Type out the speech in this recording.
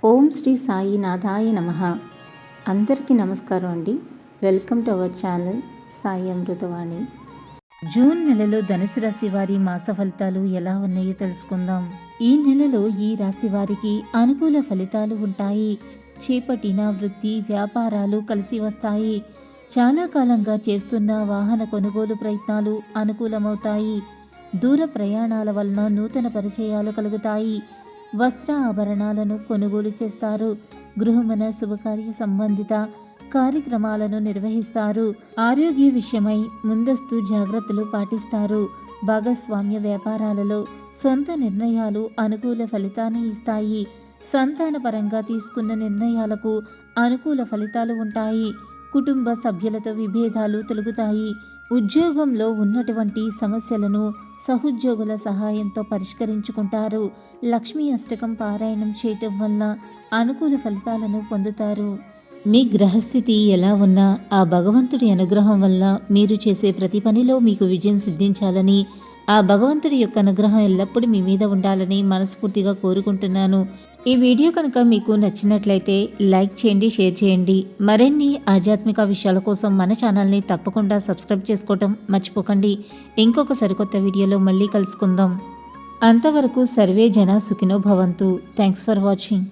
ఓం శ్రీ సాయినాథాయ నమః. అందరికీ నమస్కారం అండి. Welcome to our channel Sai Amruthavani. June నెలలో ధనుసు రాశి వారి మాస ఫలితాలు ఎలా ఉన్నాయో తెలుసుకుందాం. ఈ నెలలో ఈ రాశి వారికి అనుకూల ఫలితాలు ఉంటాయి. చేపట్టిన వృత్తి వ్యాపారాలు కలిసి వస్తాయి. చాలా కాలంగా చేస్తున్న వాహన కొనుగోలు ప్రయత్నాలు అనుకూలమవుతాయి. దూర ప్రయాణాల వలన నూతన పరిచయాలు కలుగుతాయి. వస్త్ర ఆభరణాలను కొనుగోలు చేస్తారు. గృహమున శుభకార్య సంబంధిత కార్యక్రమాలను నిర్వహిస్తారు. ఆరోగ్య విషయమై ముందస్తు జాగ్రత్తలు పాటిస్తారు. భాగస్వామ్య వ్యాపారాలలో సొంత నిర్ణయాలు అనుకూల ఫలితాన్ని ఇస్తాయి. సంతానపరంగా తీసుకున్న నిర్ణయాలకు అనుకూల ఫలితాలు ఉంటాయి. కుటుంబ సభ్యులతో విభేదాలు తొలగుతాయి. ఉద్యోగంలో ఉన్నటువంటి సమస్యలను సహోద్యోగుల సహాయంతో పరిష్కరించుకుంటారు. లక్ష్మీ అష్టకం పారాయణం చేయటం వల్ల అనుకూల ఫలితాలను పొందుతారు. మీ గ్రహస్థితి ఎలా ఉన్నా ఆ భగవంతుడి అనుగ్రహం వల్ల మీరు చేసే ప్రతి పనిలో మీకు విజయం సిద్ధించాలని, ఆ భగవంతుడి యొక్క అనుగ్రహం ఎల్లప్పుడూ మీ మీద ఉండాలని మనస్ఫూర్తిగా కోరుకుంటున్నాను. ఈ వీడియో కనుక మీకు నచ్చినట్లయితే లైక్ చేయండి, షేర్ చేయండి. మరిన్ని ఆధ్యాత్మిక విషయాల కోసం మన ఛానల్ని తప్పకుండా సబ్స్క్రైబ్ చేసుకోవటం మర్చిపోకండి. ఇంకొక సరికొత్త వీడియోలో మళ్ళీ కలుసుకుందాం. అంతవరకు సర్వే జన సుఖినో భవంతు. Thanks for watching.